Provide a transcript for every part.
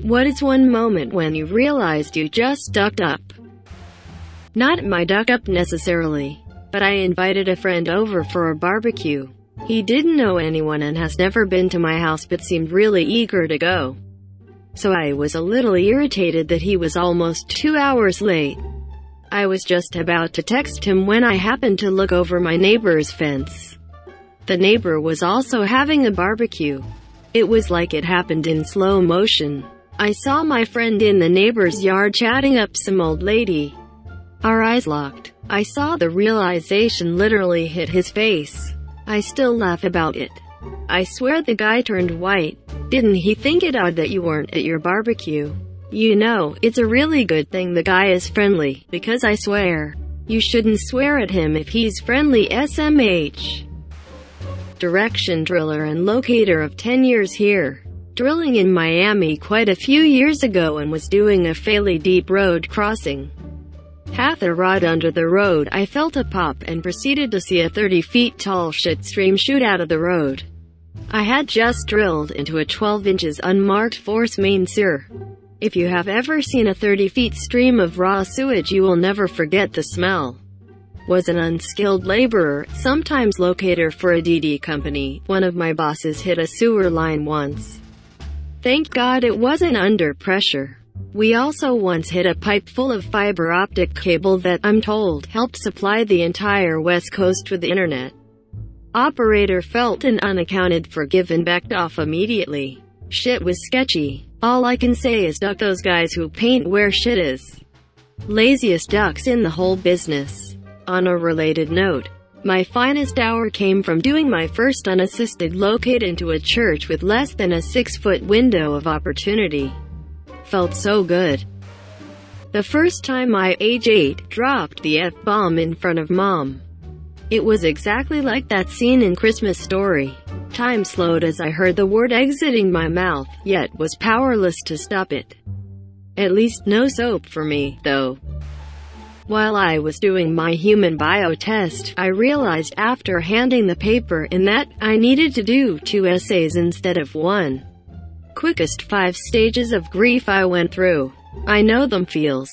What is one moment when you realized you just ducked up? Not my duck up necessarily, but I invited a friend over for a barbecue. He didn't know anyone and has never been to my house but seemed really eager to go. So I was a little irritated that he was almost 2 hours late. I was just about to text him when I happened to look over my neighbor's fence. The neighbor was also having a barbecue. It was like it happened in slow motion. I saw my friend in the neighbor's yard chatting up some old lady. Our eyes locked. I saw the realization literally hit his face. I still laugh about it. I swear the guy turned white. Didn't he think it odd that you weren't at your barbecue? You know, it's a really good thing the guy is friendly, because I swear, you shouldn't swear at him if he's friendly. SMH. Direction driller and locator of 10 years here. Drilling in Miami quite a few years ago and was doing a fairly deep road crossing. Half a rod under the road, I felt a pop and proceeded to see a 30 feet tall shit stream shoot out of the road. I had just drilled into a 12 inches unmarked force main sewer. If you have ever seen a 30 feet stream of raw sewage, you will never forget the smell. Was an unskilled laborer, sometimes locator for a DD company. One of my bosses hit a sewer line once. Thank God it wasn't under pressure. We also once hit a pipe full of fiber optic cable that, I'm told, helped supply the entire West Coast with the internet. Operator felt an unaccounted for give and backed off immediately. Shit was sketchy. All I can say is duck those guys who paint where shit is. Laziest ducks in the whole business. On a related note, my finest hour came from doing my first unassisted locate into a church with less than a 6-foot window of opportunity. Felt so good. The first time I, age 8, dropped the F-bomb in front of Mom. It was exactly like that scene in Christmas Story. Time slowed as I heard the word exiting my mouth, yet was powerless to stop it. At least no soap for me, though. While I was doing my human bio test, I realized after handing the paper in that I needed to do 2 essays instead of 1. Quickest 5 stages of grief I went through. I know them feels.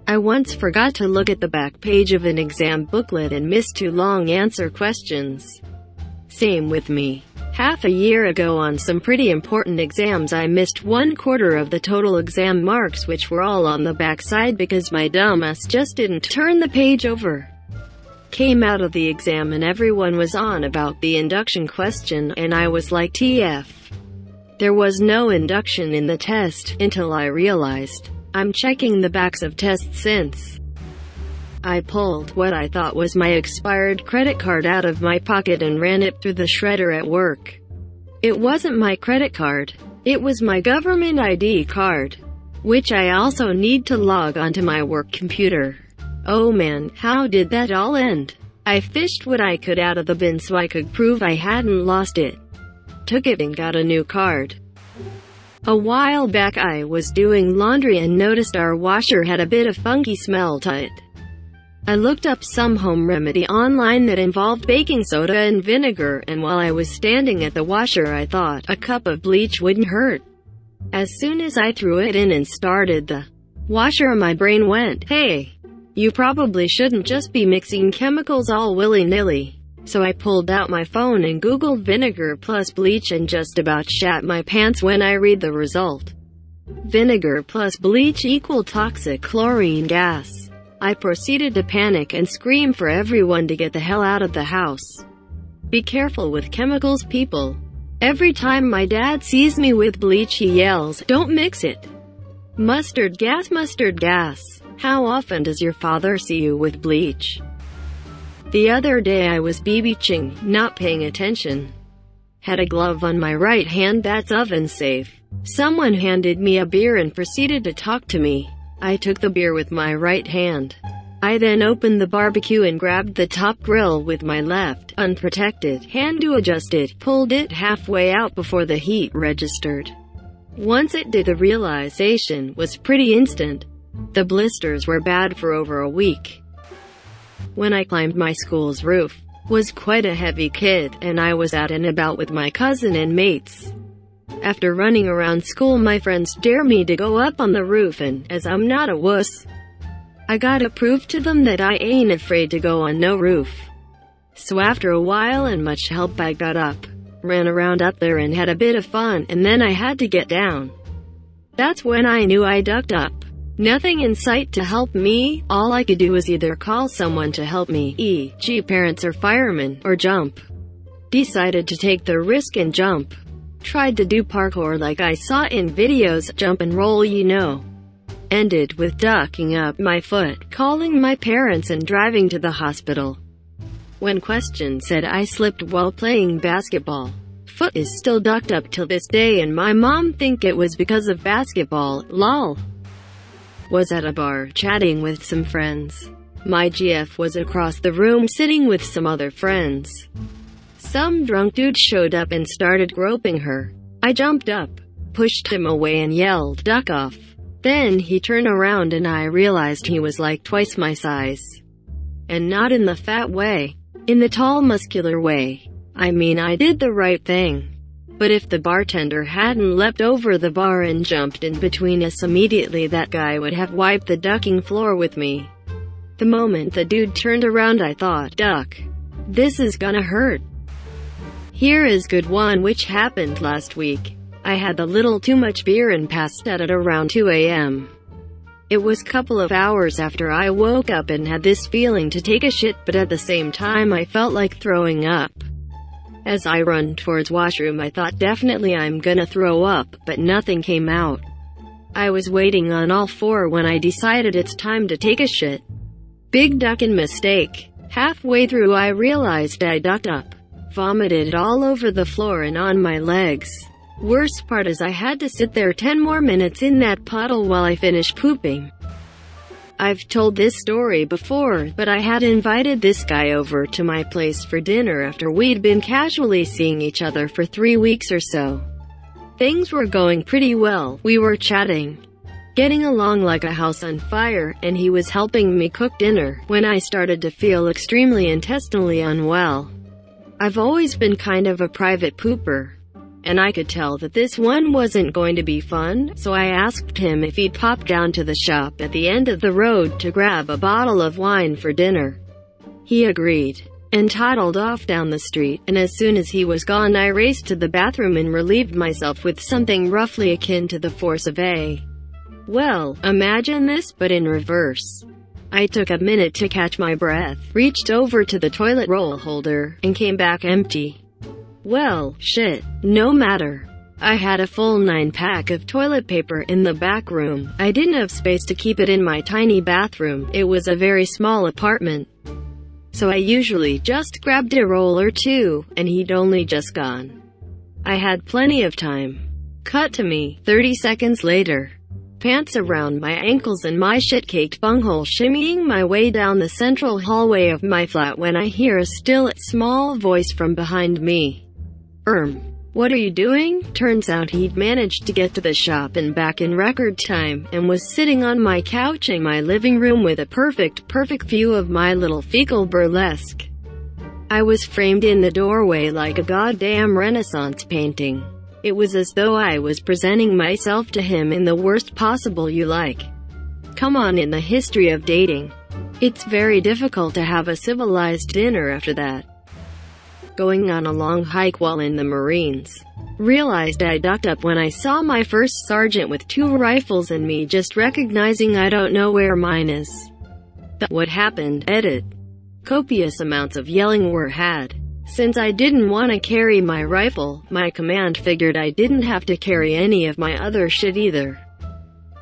I once forgot to look at the back page of an exam booklet and missed 2 long answer questions. Same with me. Half a year ago on some pretty important exams I missed 1/4 of the total exam marks, which were all on the back side because my dumbass just didn't turn the page over. Came out of the exam and everyone was on about the induction question and I was like TF. There was no induction in the test, until I realized. I'm checking the backs of tests since. I pulled what I thought was my expired credit card out of my pocket and ran it through the shredder at work. It wasn't my credit card. It was my government ID card, which I also need to log onto my work computer. Oh man, how did that all end? I fished what I could out of the bin so I could prove I hadn't lost it. Took it and got a new card. A while back I was doing laundry and noticed our washer had a bit of funky smell to it. I looked up some home remedy online that involved baking soda and vinegar, and while I was standing at the washer I thought a cup of bleach wouldn't hurt. As soon as I threw it in and started the washer, my brain went, hey, you probably shouldn't just be mixing chemicals all willy-nilly. So I pulled out my phone and googled vinegar plus bleach and just about shat my pants when I read the result. Vinegar plus bleach equal toxic chlorine gas. I proceeded to panic and scream for everyone to get the hell out of the house. Be careful with chemicals, people. Every time my dad sees me with bleach he yells, don't mix it. Mustard gas, mustard gas. How often does your father see you with bleach? The other day I was beaching, not paying attention. Had a glove on my right hand that's oven safe. Someone handed me a beer and proceeded to talk to me. I took the beer with my right hand. I then opened the barbecue and grabbed the top grill with my left, unprotected, hand to adjust it, pulled it halfway out before the heat registered. Once it did, the realization was pretty instant. The blisters were bad for over a week. When I climbed my school's roof, was quite a heavy kid, and I was out and about with my cousin and mates. After running around school, my friends dare me to go up on the roof, and, as I'm not a wuss, I gotta prove to them that I ain't afraid to go on no roof. So after a while and much help, I got up, ran around up there and had a bit of fun, and then I had to get down. That's when I knew I ducked up. Nothing in sight to help me. All I could do was either call someone to help me, e.g. parents or firemen, or jump. Decided to take the risk and jump. Tried to do parkour like I saw in videos, jump and roll, you know. Ended with ducking up my foot, calling my parents and driving to the hospital. When questioned, said I slipped while playing basketball. Foot is still ducked up till this day, and my mom think it was because of basketball, lol. Was at a bar, chatting with some friends. My GF was across the room sitting with some other friends. Some drunk dude showed up and started groping her. I jumped up, pushed him away and yelled, "Duck off." Then he turned around and I realized he was like twice my size. And not in the fat way. In the tall, muscular way. I mean, I did the right thing. But if the bartender hadn't leapt over the bar and jumped in between us immediately, that guy would have wiped the ducking floor with me. The moment the dude turned around, I thought, duck. This is gonna hurt. Here is good one which happened last week. I had a little too much beer and passed out at around 2 a.m. It was a couple of hours after I woke up and had this feeling to take a shit, but at the same time I felt like throwing up. As I run towards washroom, I thought definitely I'm gonna throw up, but nothing came out. I was waiting on all four when I decided it's time to take a shit. Big duckin' mistake. Halfway through I realized I ducked up. Vomited all over the floor and on my legs. Worst part is I had to sit there 10 more minutes in that puddle while I finished pooping. I've told this story before, but I had invited this guy over to my place for dinner after we'd been casually seeing each other for 3 weeks or so. Things were going pretty well. We were chatting, getting along like a house on fire, and he was helping me cook dinner when I started to feel extremely intestinally unwell. I've always been kind of a private pooper, and I could tell that this one wasn't going to be fun, so I asked him if he'd pop down to the shop at the end of the road to grab a bottle of wine for dinner. He agreed, and toddled off down the street, and as soon as he was gone I raced to the bathroom and relieved myself with something roughly akin to the force of a. Well, imagine this, but in reverse. I took a minute to catch my breath, reached over to the toilet roll holder, and came back empty. Well, shit, no matter. I had a full 9-pack of toilet paper in the back room. I didn't have space to keep it in my tiny bathroom. It was a very small apartment. So I usually just grabbed a roll or two, and he'd only just gone. I had plenty of time. Cut to me, 30 seconds later. Pants around my ankles and my shit-caked bunghole, shimmying my way down the central hallway of my flat when I hear a still, small voice from behind me. What are you doing? Turns out he'd managed to get to the shop and back in record time, and was sitting on my couch in my living room with a perfect view of my little fecal burlesque. I was framed in the doorway like a goddamn Renaissance painting. It was as though I was presenting myself to him in the worst possible you like. Come on, in the history of dating, it's very difficult to have a civilized dinner after that. Going on a long hike while in the Marines. Realized I ducked up when I saw my first sergeant with 2 rifles and me just recognizing I don't know where mine is. What happened? Edit. Copious amounts of yelling were had. Since I didn't want to carry my rifle, my command figured I didn't have to carry any of my other shit either.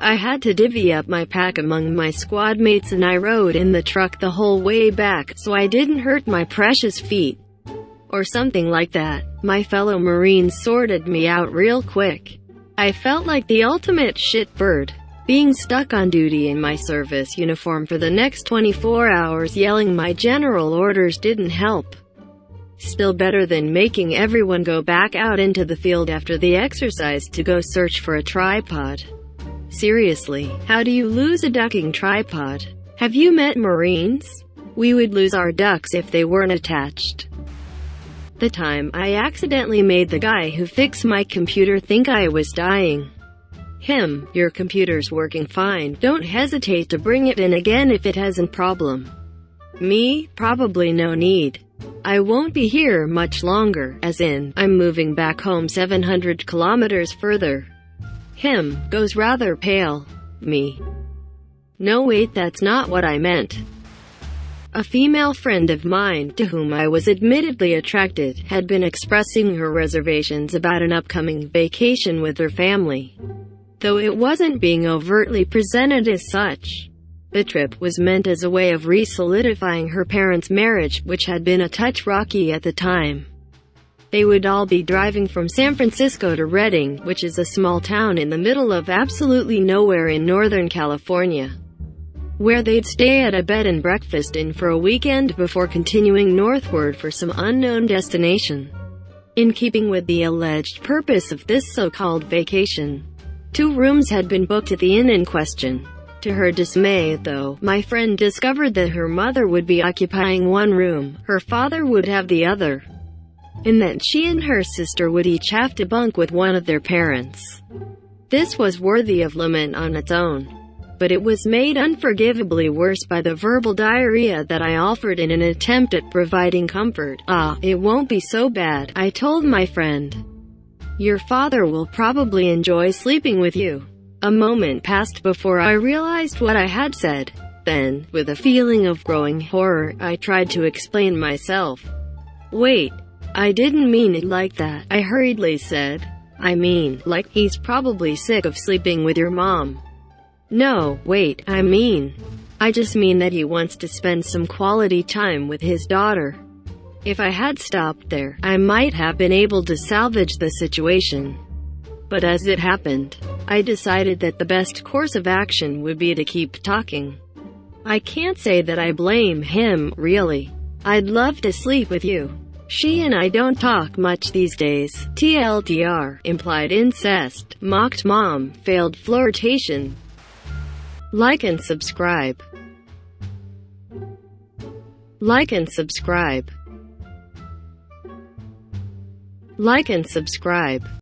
I had to divvy up my pack among my squad mates, and I rode in the truck the whole way back, so I didn't hurt my precious feet. Or something like that. My fellow Marines sorted me out real quick. I felt like the ultimate shitbird. Being stuck on duty in my service uniform for the next 24 hours yelling my general orders didn't help. Still better than making everyone go back out into the field after the exercise to go search for a tripod. Seriously, how do you lose a ducking tripod? Have you met Marines? We would lose our ducks if they weren't attached. the time, I accidentally made the guy who fixed my computer think I was dying. Him, your computer's working fine. Don't hesitate to bring it in again if it has a problem. Me, probably no need. I won't be here much longer, as in, I'm moving back home 700 kilometers further. Him, goes rather pale. Me. No wait, that's not what I meant. A female friend of mine, to whom I was admittedly attracted, had been expressing her reservations about an upcoming vacation with her family, though it wasn't being overtly presented as such. The trip was meant as a way of re-solidifying her parents' marriage, which had been a touch rocky at the time. They would all be driving from San Francisco to Redding, which is a small town in the middle of absolutely nowhere in Northern California, where they'd stay at a bed and breakfast inn for a weekend before continuing northward for some unknown destination. In keeping with the alleged purpose of this so-called vacation, 2 rooms had been booked at the inn in question. To her dismay, though, my friend discovered that her mother would be occupying 1 room, her father would have the other, and that she and her sister would each have to bunk with one of their parents. This was worthy of lament on its own, but it was made unforgivably worse by the verbal diarrhea that I offered in an attempt at providing comfort. It won't be so bad, I told my friend. Your father will probably enjoy sleeping with you. A moment passed before I realized what I had said. Then, with a feeling of growing horror, I tried to explain myself. Wait, I didn't mean it like that, I hurriedly said. I mean, like, he's probably sick of sleeping with your mom. No, wait, I just mean that he wants to spend some quality time with his daughter. If I had stopped there, I might have been able to salvage the situation. But as it happened, I decided that the best course of action would be to keep talking. I can't say that I blame him, really. I'd love to sleep with you. She and I don't talk much these days. TLDR, implied incest, mocked mom, failed flirtation. Like and subscribe. Like and subscribe. Like and subscribe.